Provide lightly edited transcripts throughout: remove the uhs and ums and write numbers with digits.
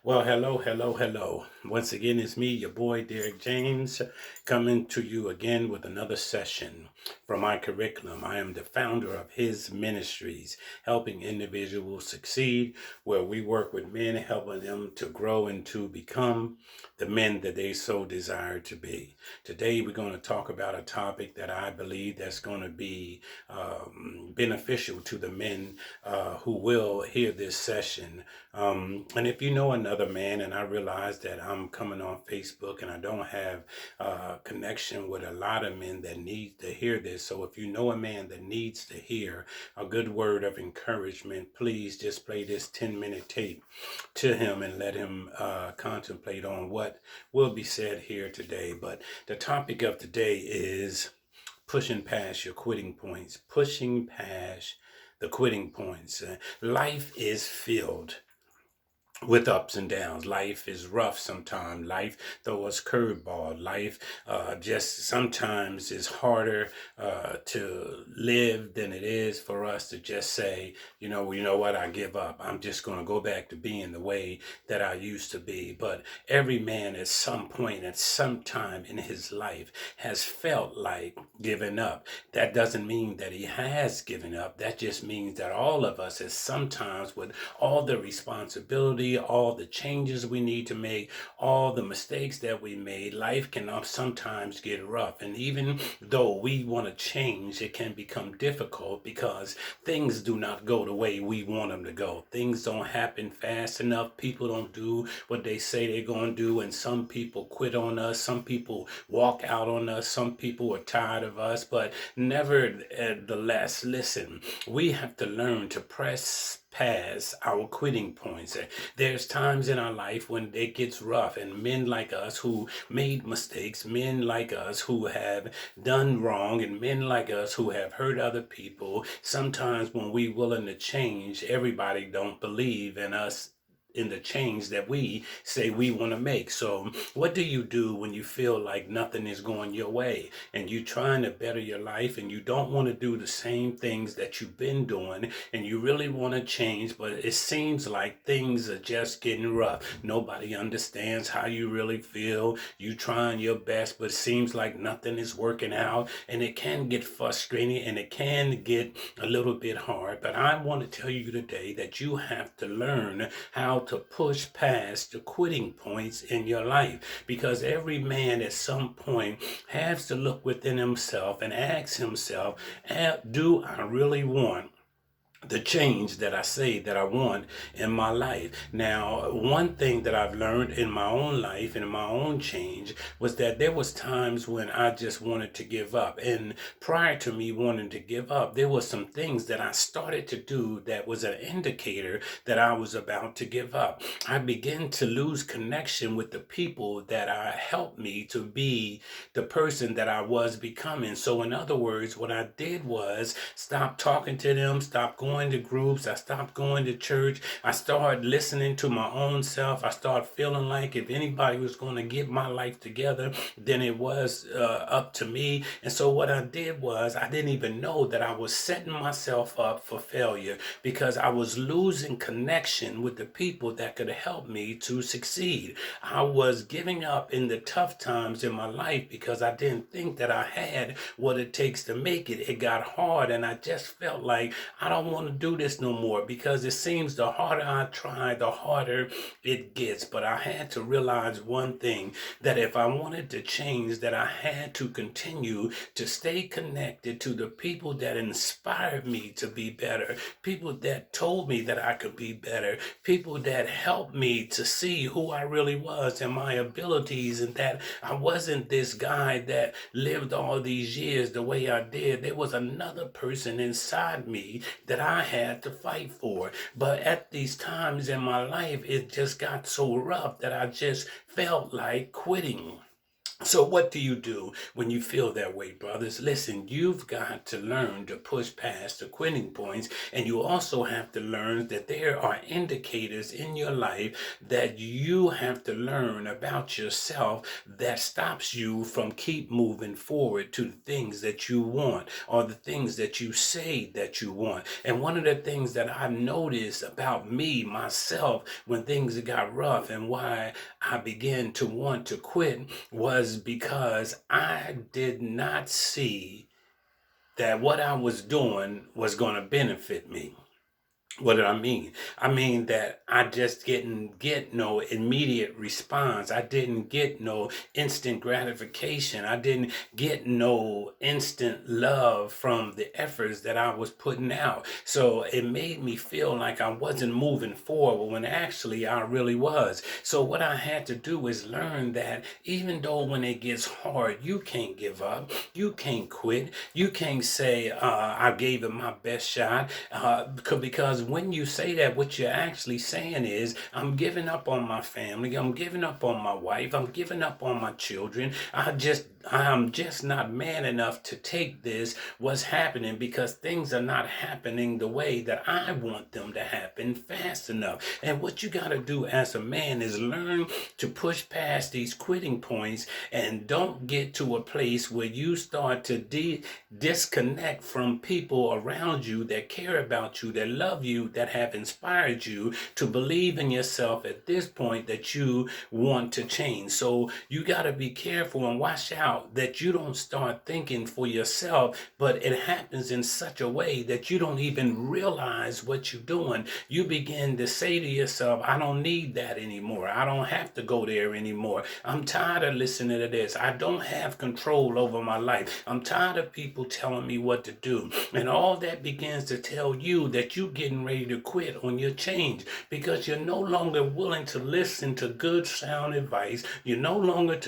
Well, hello, hello, hello. Once again, it's me, your boy Derek James, coming to you again with another session from my curriculum. I am the founder of H.I.S Ministries, helping individuals succeed, where we work with men, helping them to grow and to become the men that they so desire to be. Today, we're going to talk about a topic that I believe that's going to be beneficial to the men who will hear this session. And if you know another man, and I realize that I'm coming on Facebook and I don't have connection with a lot of men that need to hear this. So if you know a man that needs to hear a good word of encouragement, please just play this 10-minute tape to him and let him contemplate on what will be said here today. But the topic of today is pushing past your quitting points, pushing past the quitting points. Life is filled with ups and downs. Life is rough sometimes. Life throws us curveball. Life just sometimes is harder to live than it is for us to just say, you know what, I give up. I'm just going to go back to being the way that I used to be. But every man at some point, at some time in his life, has felt like giving up. That doesn't mean that he has given up. That just means that all of us, at sometimes, with all the responsibility, all the changes we need to make, all the mistakes that we made, life can sometimes get rough. And even though we want to change, it can become difficult because things do not go the way we want them to go. Things don't happen fast enough. People don't do what they say they're going to do. And some people quit on us. Some people walk out on us. Some people are tired of us. But nevertheless, listen, we have to learn to press past our quitting points. There's times in our life when it gets rough, and men like us who made mistakes, men like us who have done wrong, and men like us who have hurt other people, sometimes when we willing to change, everybody don't believe in us, in the change that we say we want to make. So what do you do when you feel like nothing is going your way and you trying to better your life and you don't want to do the same things that you've been doing and you really want to change, but it seems like things are just getting rough? Nobody understands how you really feel. You trying your best, but it seems like nothing is working out, and it can get frustrating and it can get a little bit hard. But I want to tell you today that you have to learn how to push past the quitting points in your life, because every man at some point has to look within himself and ask himself, do I really want the change that I say that I want in my life? Now, one thing that I've learned in my own life and in my own change was that there was times when I just wanted to give up. And prior to me wanting to give up, there was some things that I started to do that was an indicator that I was about to give up. I began to lose connection with the people that helped me to be the person that I was becoming. So in other words, what I did was stop talking to them, stop going to groups, I stopped going to church, I started listening to my own self. I started feeling like if anybody was going to get my life together, then it was up to me. And so what I did was I didn't even know that I was setting myself up for failure, because I was losing connection with the people that could help me to succeed. I was giving up in the tough times in my life because I didn't think that I had what it takes to make it. It got hard and I just felt like I don't want to do this no more, because it seems the harder I try, the harder it gets. But I had to realize one thing, that if I wanted to change, that I had to continue to stay connected to the people that inspired me to be better, people that told me that I could be better, people that helped me to see who I really was and my abilities, and that I wasn't this guy that lived all these years the way I did. There was another person inside me that I had to fight for. But at these times in my life, it just got so rough that I just felt like quitting. So what do you do when you feel that way, brothers? Listen, you've got to learn to push past the quitting points, and you also have to learn that there are indicators in your life that you have to learn about yourself that stops you from keep moving forward to the things that you want or the things that you say that you want. And one of the things that I've noticed about me, myself, when things got rough and why I began to want to quit was because I did not see that what I was doing was going to benefit me. What do I mean? I mean that I just didn't get no immediate response. I didn't get no instant gratification. I didn't get no instant love from the efforts that I was putting out. So it made me feel like I wasn't moving forward when actually I really was. So what I had to do is learn that even though when it gets hard, you can't give up. You can't quit. You can't say, I gave it my best shot. Because when you say that, what you're actually saying is, I'm giving up on my family. I'm giving up on my wife. I'm giving up on my children. I'm just not man enough to take this, what's happening, because things are not happening the way that I want them to happen fast enough. And what you got to do as a man is learn to push past these quitting points and don't get to a place where you start to disconnect from people around you that care about you, that love you, that have inspired you to believe in yourself at this point that you want to change. So you got to be careful and watch out that you don't start thinking for yourself, but it happens in such a way that you don't even realize what you're doing. You begin to say to yourself, I don't need that anymore. I don't have to go there anymore. I'm tired of listening to this. I don't have control over my life. I'm tired of people telling me what to do. And all that begins to tell you that you're getting ready to quit on your change, because you're no longer willing to listen to good sound advice. You're no longer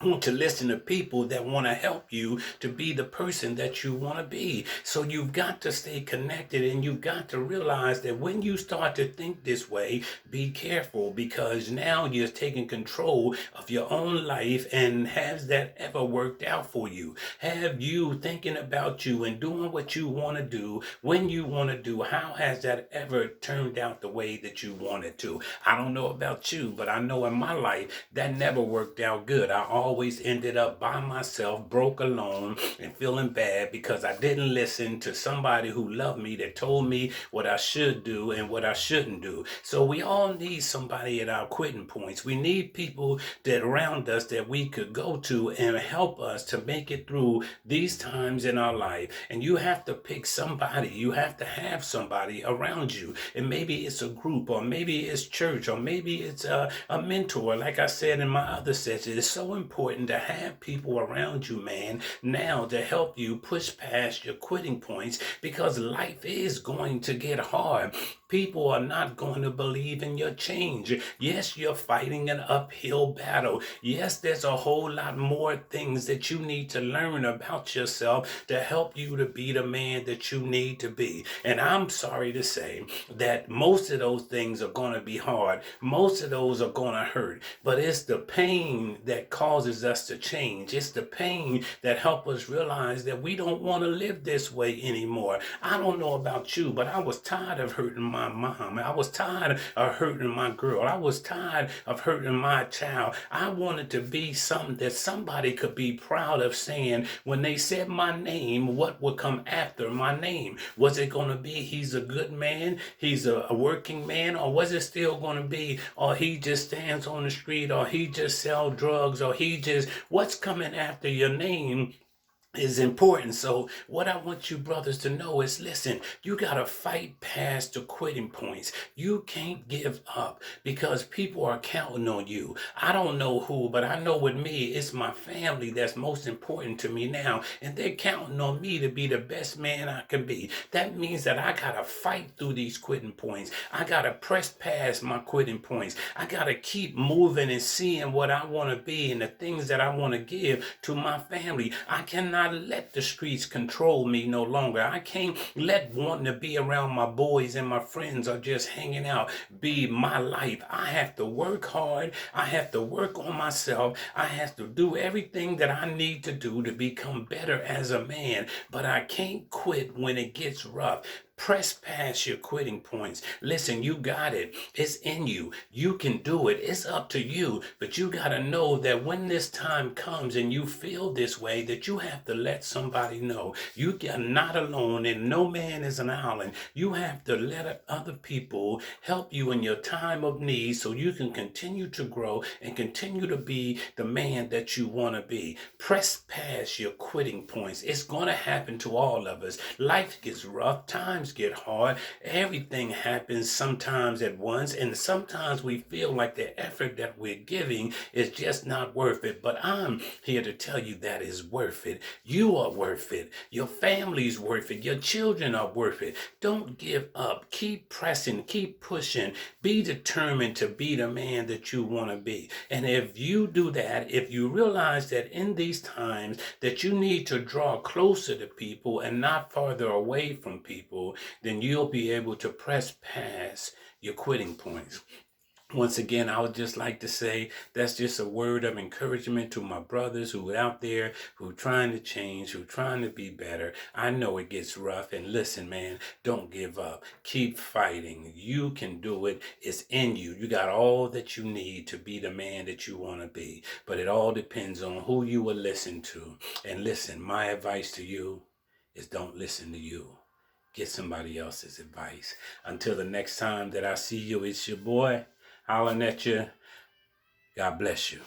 want to listen to people that want to help you to be the person that you want to be. So you've got to stay connected, and you've got to realize that when you start to think this way, be careful, because now you're taking control of your own life. And has that ever worked out for you? Have you thinking about you and doing what you want to do when you want to do? How has that ever turned out the way that you wanted to? I don't know about you, but I know in my life that never worked out good. I always ended up by myself, broke alone, and feeling bad because I didn't listen to somebody who loved me, that told me what I should do and what I shouldn't do. So we all need somebody at our quitting points. We need people that around us that we could go to and help us to make it through these times in our life. And you have to pick somebody. You have to have somebody around you. And maybe it's a group, or maybe it's church, or maybe it's a mentor. Like I said in my other session, it's so important to have people around you, man, now to help you push past your quitting points, because life is going to get hard. People are not going to believe in your change. Yes, you're fighting an uphill battle. Yes, there's a whole lot more things that you need to learn about yourself to help you to be the man that you need to be. And I'm sorry to say that most of those things are going to be hard. Most of those are going to hurt. But it's the pain that causes us to change. It's the pain that helps us realize that we don't want to live this way anymore. I don't know about you, but I was tired of hurting my mom. I was tired of hurting my girl. I was tired of hurting my child. I wanted to be something that somebody could be proud of saying when they said my name, what would come after my name? Was it going to be he's a good man, he's a working man, or was it still going to be, or he just stands on the street, or he just sell drugs, or what's coming after your name is important. So what I want you brothers to know is, listen, you got to fight past the quitting points. You can't give up because people are counting on you. I don't know who, but I know with me, it's my family that's most important to me now. And they're counting on me to be the best man I can be. That means that I got to fight through these quitting points. I got to press past my quitting points. I got to keep moving and seeing what I want to be and the things that I want to give to my family. I cannot cannot let the streets control me no longer. I can't let wanting to be around my boys and my friends or just hanging out be my life. I have to work hard. I have to work on myself. I have to do everything that I need to do to become better as a man. But I can't quit when it gets rough. Press past your quitting points. Listen, you got it. It's in you. You can do it. It's up to you. But you got to know that when this time comes and you feel this way, that you have to let somebody know. You are not alone and no man is an island. You have to let other people help you in your time of need so you can continue to grow and continue to be the man that you want to be. Press past your quitting points. It's going to happen to all of us. Life gets rough. Times get hard. Everything happens sometimes at once, and sometimes we feel like the effort that we're giving is just not worth it. But I'm here to tell you that is worth it. You are worth it. Your family's worth it. Your children are worth it. Don't give up. Keep pressing. Keep pushing. Be determined to be the man that you want to be. And if you do that, if you realize that in these times that you need to draw closer to people and not farther away from people, then you'll be able to press past your quitting points. Once again, I would just like to say that's just a word of encouragement to my brothers who are out there, who are trying to change, who are trying to be better. I know it gets rough, and listen, man, don't give up. Keep fighting. You can do it. It's in you. You got all that you need to be the man that you want to be. But it all depends on who you will listen to. And listen, my advice to you is don't listen to you. Get somebody else's advice. Until the next time that I see you, it's your boy hollering at you. God bless you.